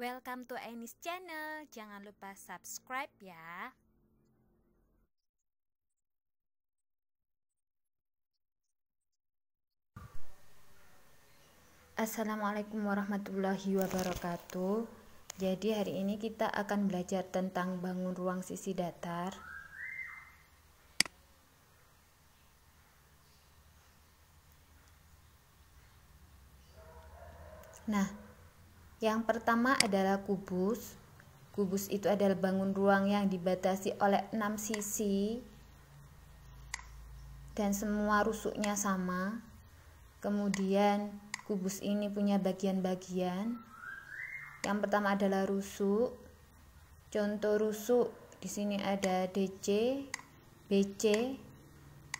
Welcome to Ainis channel. Jangan lupa subscribe ya. Assalamualaikum warahmatullahi wabarakatuh. Jadi hari ini kita akan belajar tentang bangun ruang sisi datar. Nah, yang pertama adalah kubus. Kubus itu adalah bangun ruang yang dibatasi oleh 6 sisi dan semua rusuknya sama. Kemudian kubus ini punya bagian-bagian. Yang pertama adalah rusuk. Contoh rusuk di sini ada DC, BC,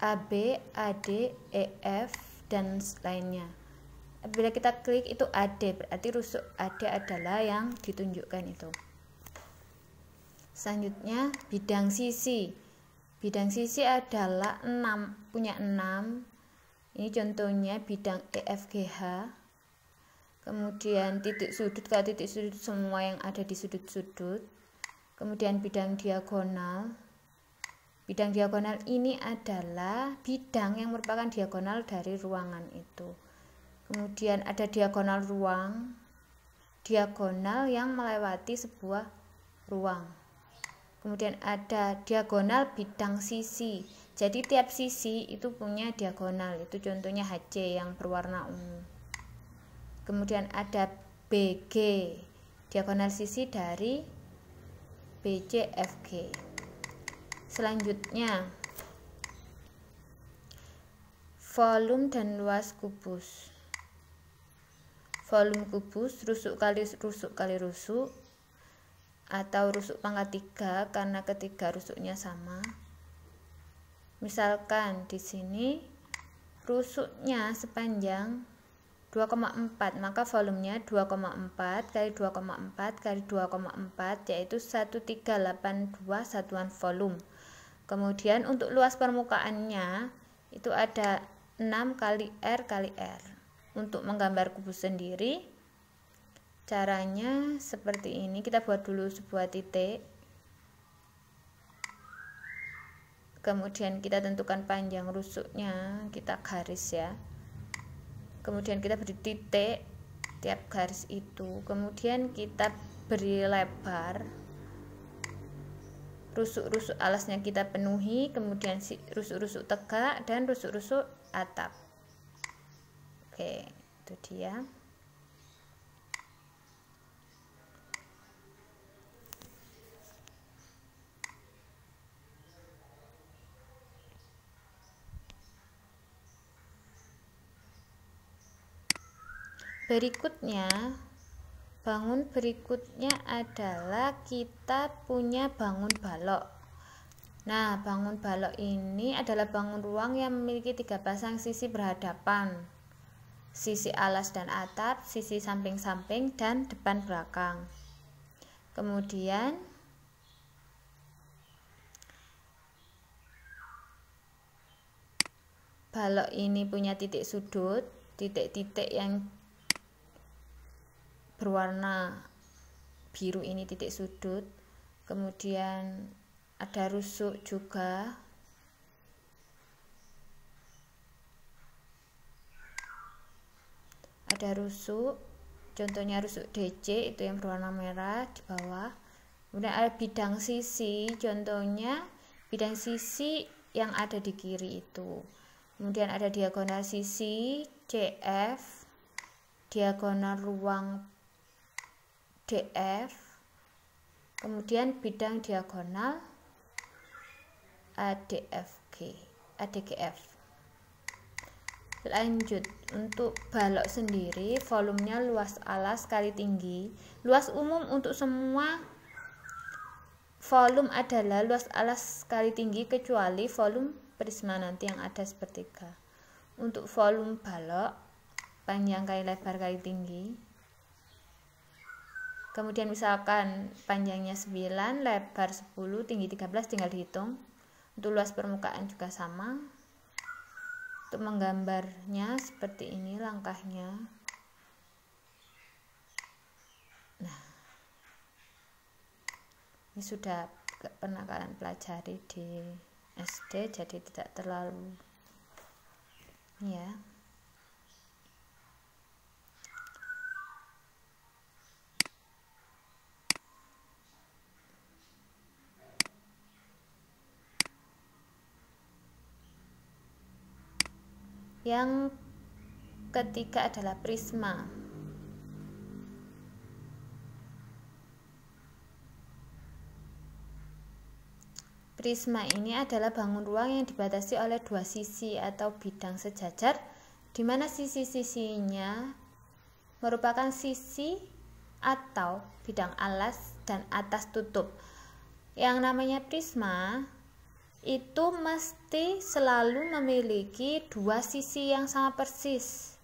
AB, AD, EF dan lainnya. Bila kita klik itu AD, berarti rusuk AD adalah yang ditunjukkan itu. Selanjutnya bidang sisi. Bidang sisi adalah 6, punya 6. Ini contohnya bidang EFGH. Kemudian titik sudut, kalau titik sudut semua yang ada di sudut-sudut. Kemudian bidang diagonal. Bidang diagonal ini adalah bidang yang merupakan diagonal dari ruangan itu. Kemudian ada diagonal ruang, diagonal yang melewati sebuah ruang. Kemudian ada diagonal bidang sisi. Jadi tiap sisi itu punya diagonal. Itu contohnya HC yang berwarna ungu. Kemudian ada BG, diagonal sisi dari BCFG. Selanjutnya volume dan luas kubus. Volume kubus rusuk kali rusuk atau rusuk pangkat 3 karena ketiga rusuknya sama. Misalkan di sini rusuknya sepanjang 2,4, maka volumenya 2,4 kali 2,4 kali 2,4 yaitu 1382 satuan volume. Kemudian untuk luas permukaannya itu ada 6 kali R kali R. Untuk menggambar kubus sendiri caranya seperti ini. Kita buat dulu sebuah titik. Kemudian kita tentukan panjang rusuknya, kita garis ya. Kemudian kita beri titik tiap garis itu. Kemudian kita beri lebar. Rusuk-rusuk alasnya kita penuhi, kemudian rusuk-rusuk tegak dan rusuk-rusuk atap. Oke, itu dia. Bangun berikutnya adalah kita punya bangun balok. Nah, bangun balok ini adalah bangun ruang yang memiliki 3 pasang sisi berhadapan. Sisi alas dan atap, sisi samping-samping, dan depan belakang. Kemudian balok ini punya titik sudut, titik-titik yang berwarna biru ini titik sudut. Kemudian ada rusuk juga. Ada rusuk, contohnya rusuk DC itu yang berwarna merah di bawah. Kemudian ada bidang sisi, contohnya bidang sisi yang ada di kiri itu. Kemudian ada diagonal sisi CF, diagonal ruang DF, kemudian bidang diagonal ADGF. Lanjut, untuk balok sendiri volumenya luas alas kali tinggi. Luas umum untuk semua volume adalah luas alas kali tinggi kecuali volume prisma nanti yang ada sepertiga. Untuk volume balok panjang kali lebar kali tinggi. Kemudian misalkan panjangnya 9, lebar 10, tinggi 13, tinggal dihitung. Untuk luas permukaan juga sama. Untuk menggambarnya seperti ini langkahnya. Nah, Ini sudah pernah kalian pelajari di SD, jadi tidak terlalu ya. Yang ketiga adalah prisma. Prisma ini adalah bangun ruang yang dibatasi oleh dua sisi atau bidang sejajar, di mana sisi-sisinya merupakan sisi atau bidang alas dan atas tutup. Yang namanya prisma itu mesti selalu memiliki dua sisi yang sama persis,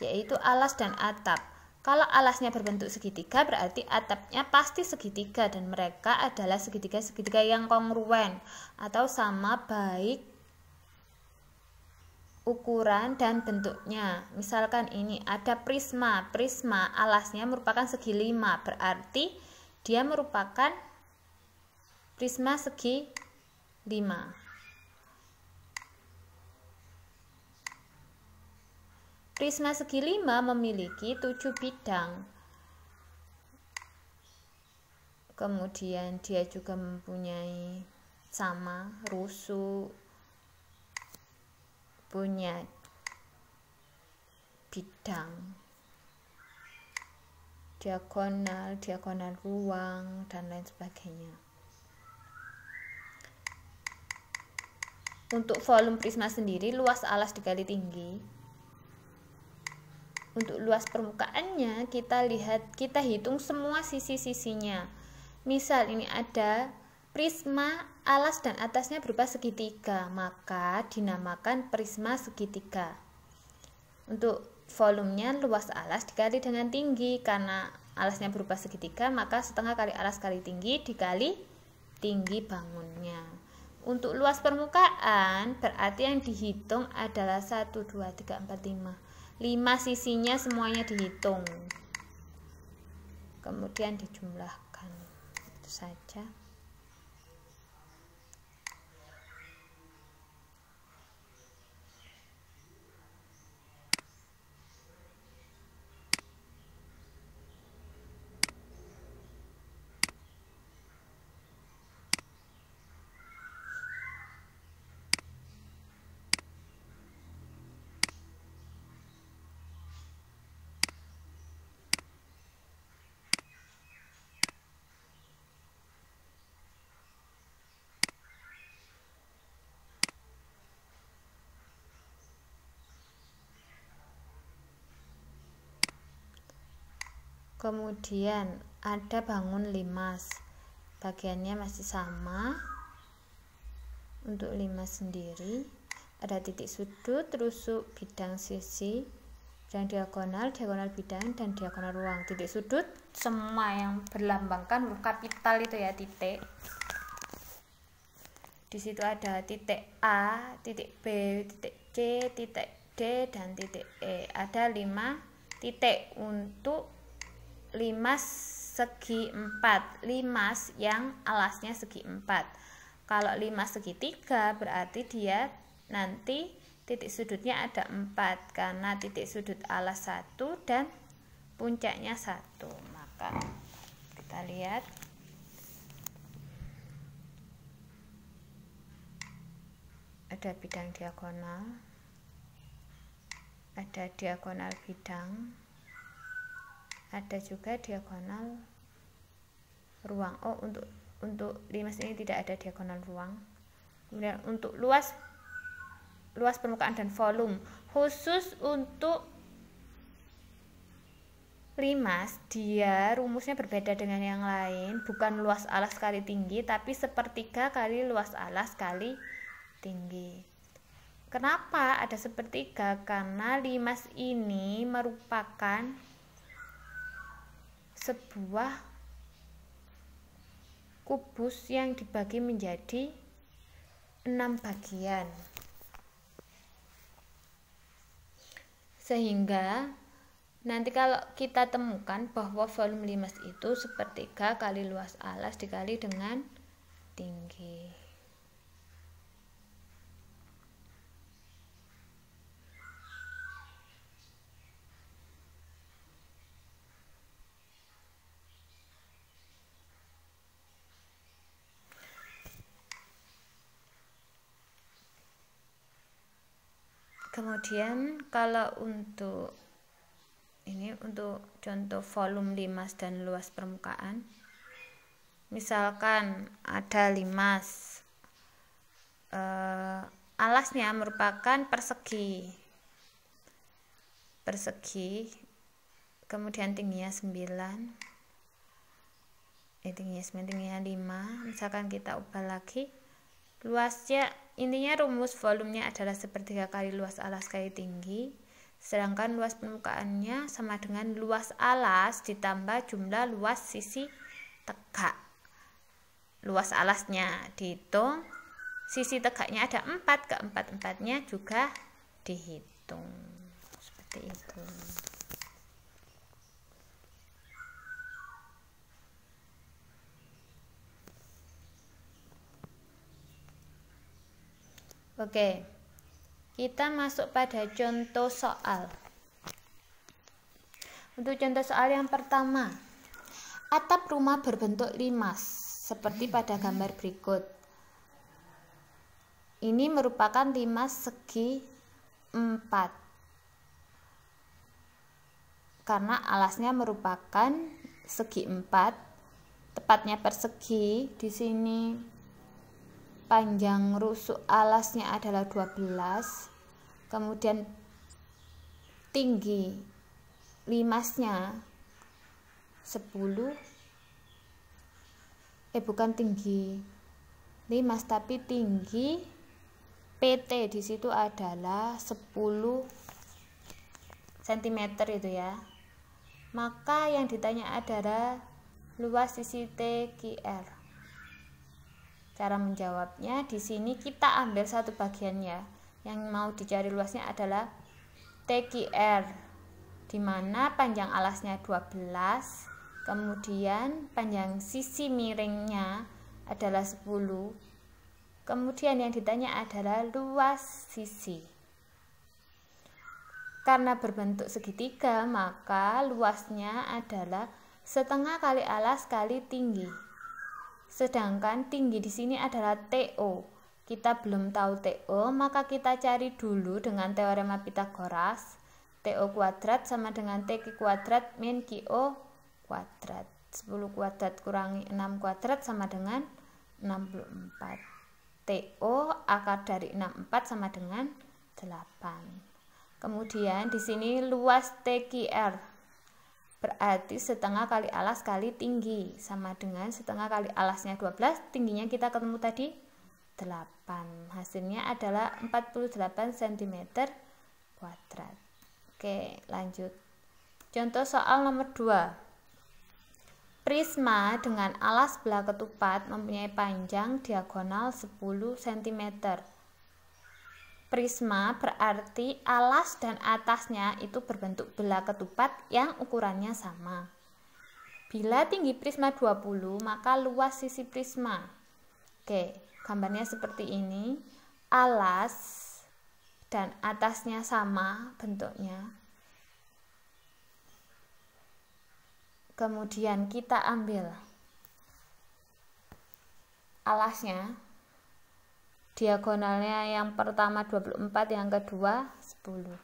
yaitu alas dan atap. Kalau alasnya berbentuk segitiga, berarti atapnya pasti segitiga, dan mereka adalah segitiga-segitiga yang kongruen atau sama baik ukuran dan bentuknya. Misalkan ini ada prisma, prisma alasnya merupakan segi 5, berarti dia merupakan prisma segi 5. Prisma segi 5 memiliki 7 bidang. Kemudian dia juga mempunyai sama rusuk, punya bidang diagonal, diagonal ruang, dan lain sebagainya. Untuk volume prisma sendiri, luas alas dikali tinggi. Untuk luas permukaannya, kita hitung semua sisi-sisinya. Misal ini ada prisma alas dan atasnya berupa segitiga, maka dinamakan prisma segitiga. Untuk volumenya, luas alas dikali dengan tinggi, karena alasnya berupa segitiga, maka setengah kali alas kali tinggi dikali tinggi bangunnya. Untuk luas permukaan, berarti yang dihitung adalah 1, 2, 3, 4, 5. 5 sisinya semuanya dihitung, kemudian dijumlahkan. Itu saja. Kemudian ada bangun limas, bagiannya masih sama. Untuk limas sendiri ada titik sudut, rusuk, bidang sisi, bidang diagonal, diagonal bidang, dan diagonal ruang. Titik sudut semua yang berlambangkan huruf kapital itu ya, titik. Di situ ada titik A, titik B, titik C, titik D, dan titik E. Ada 5 titik untuk limas segi 4, limas yang alasnya segi 4. Kalau limas segitiga berarti dia nanti titik sudutnya ada 4, karena titik sudut alas 1 dan puncaknya 1. Maka kita lihat ada bidang diagonal, ada diagonal bidang, ada juga diagonal ruang. Oh, untuk limas ini tidak ada diagonal ruang. Kemudian untuk luas permukaan dan volume, khusus untuk limas dia rumusnya berbeda dengan yang lain, bukan luas alas kali tinggi, tapi sepertiga kali luas alas kali tinggi. Kenapa ada sepertiga? Karena limas ini merupakan sebuah kubus yang dibagi menjadi 6 bagian, sehingga Nanti kalau kita temukan bahwa volume limas itu sepertiga kali luas alas dikali dengan tinggi. Kemudian kalau untuk contoh volume limas dan luas permukaan, misalkan ada limas, alasnya merupakan persegi, kemudian tingginya 9, tingginya 5, misalkan kita ubah lagi, luasnya, intinya rumus volumenya adalah sepertiga kali luas alas kali tinggi, sedangkan luas permukaannya sama dengan luas alas ditambah jumlah luas sisi tegak. Luas alasnya dihitung, sisi tegaknya ada 4, keempat-empatnya juga dihitung. Seperti itu. Oke, kita masuk pada contoh soal. Untuk contoh soal yang pertama, atap rumah berbentuk limas seperti pada gambar berikut. Ini merupakan limas segi 4 karena alasnya merupakan segi 4, tepatnya persegi. Di sini panjang rusuk alasnya adalah 12, kemudian tinggi limasnya 10, bukan tinggi limas tapi tinggi PT di situ adalah 10 cm itu ya. Maka yang ditanya adalah luas sisi TQR. Cara menjawabnya di sini kita ambil satu bagian ya. Yang mau dicari luasnya adalah TQR, di mana panjang alasnya 12, kemudian panjang sisi miringnya adalah 10. Kemudian yang ditanya adalah luas sisi. Karena berbentuk segitiga, maka luasnya adalah setengah kali alas kali tinggi. Sedangkan tinggi di sini adalah TO. Kita belum tahu TO, maka kita cari dulu dengan teorema Pythagoras. TO kuadrat sama dengan TQ kuadrat min QO kuadrat. 10 kuadrat kurangi 6 kuadrat sama dengan 64. TO akar dari 64 sama dengan 8. Kemudian di sini luas TQR berarti setengah kali alas kali tinggi, sama dengan setengah kali alasnya 12, tingginya kita ketemu tadi 8. Hasilnya adalah 48 cm kuadrat. Oke, lanjut. Contoh soal nomor 2. Prisma dengan alas belah ketupat mempunyai panjang diagonal 10 cm. Prisma berarti alas dan atasnya itu berbentuk belah ketupat yang ukurannya sama. Bila tinggi prisma 20, maka luas sisi prisma. Oke, gambarnya seperti ini. Alas dan atasnya sama bentuknya. Kemudian kita ambil alasnya. Diagonalnya yang pertama 24, yang kedua 10.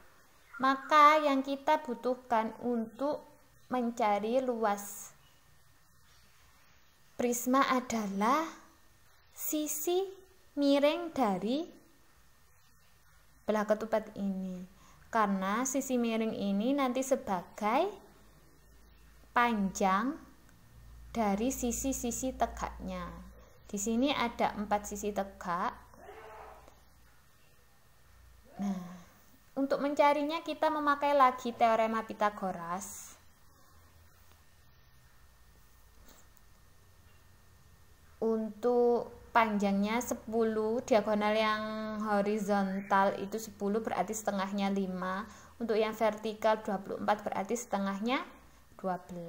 Maka yang kita butuhkan untuk mencari luas prisma adalah sisi miring dari belah ketupat ini. Karena sisi miring ini nanti sebagai panjang dari sisi-sisi tegaknya. Di sini ada 4 sisi tegak. Nah, untuk mencarinya kita memakai lagi teorema Pythagoras. Untuk panjangnya 10, diagonal yang horizontal itu 10 berarti setengahnya 5. Untuk yang vertikal 24 berarti setengahnya 12.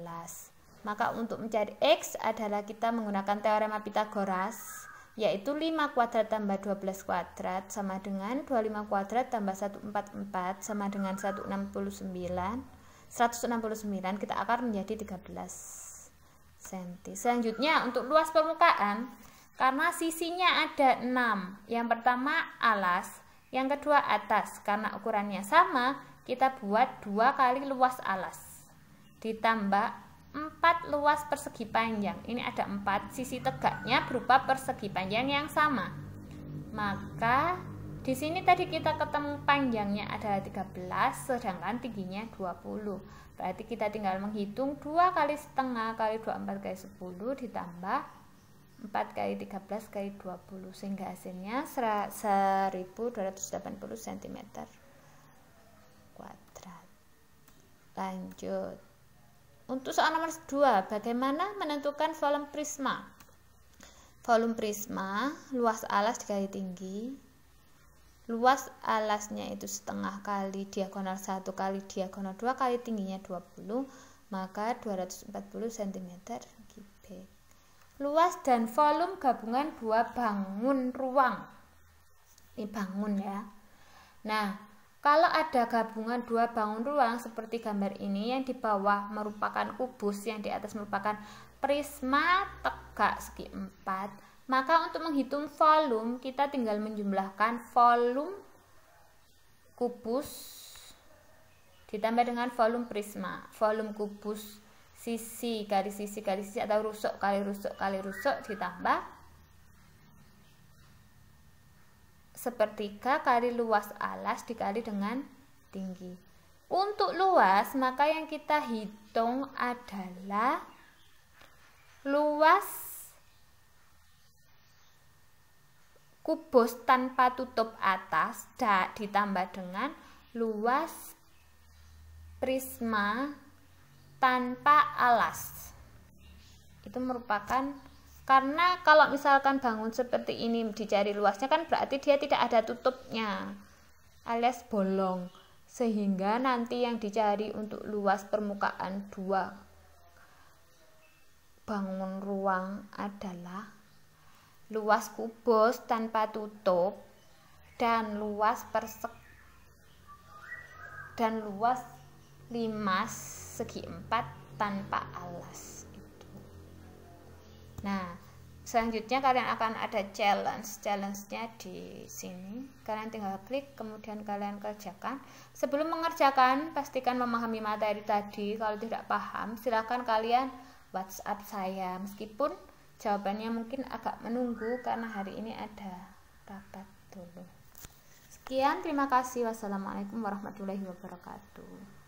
Maka untuk mencari X adalah kita menggunakan teorema Pythagoras, yaitu 5 kuadrat tambah 12 kuadrat sama dengan 25 kuadrat tambah 144 sama dengan 169. Kita akar menjadi 13 cm. Selanjutnya untuk luas permukaan, karena sisinya ada 6. Yang pertama alas, yang kedua atas. Karena ukurannya sama, kita buat 2 kali luas alas ditambah 4 luas persegi panjang. Ini ada 4, sisi tegaknya berupa persegi panjang yang sama. Maka di sini tadi kita ketemu panjangnya adalah 13, sedangkan tingginya 20. Berarti kita tinggal menghitung 2 kali setengah kali 24 kali 10 ditambah 4 kali 13 kali 20, sehingga hasilnya 1280 cm kuadrat. Lanjut. Untuk soal nomor 2, bagaimana menentukan volume prisma? Volume prisma, luas alas dikali tinggi. Luas alasnya itu setengah kali diagonal 1 kali diagonal 2 kali tingginya 20, maka 240 cm kubik. Luas dan volume gabungan 2 bangun ruang. Ini bangun ya. Nah, kalau ada gabungan 2 bangun ruang seperti gambar ini, yang di bawah merupakan kubus, yang di atas merupakan prisma tegak segi 4, maka untuk menghitung volume kita tinggal menjumlahkan volume kubus ditambah dengan volume prisma. Volume kubus sisi kali sisi kali sisi atau rusuk kali rusuk kali rusuk ditambah sepertiga kali luas alas dikali dengan tinggi. Untuk luas, maka yang kita hitung adalah luas kubus tanpa tutup atas ditambah dengan luas prisma tanpa alas. Itu merupakan, karena kalau misalkan bangun seperti ini dicari luasnya kan berarti dia tidak ada tutupnya alias bolong, sehingga nanti yang dicari untuk luas permukaan 2 bangun ruang adalah luas kubus tanpa tutup dan luas limas segi 4 tanpa alas. Nah, selanjutnya kalian akan ada challenge-nya di sini. Kalian tinggal klik, kemudian kalian kerjakan. Sebelum mengerjakan, pastikan memahami materi tadi. Kalau tidak paham, silakan kalian WhatsApp saya. Meskipun jawabannya mungkin agak menunggu karena hari ini ada rapat dulu. Sekian, terima kasih. Wassalamualaikum warahmatullahi wabarakatuh.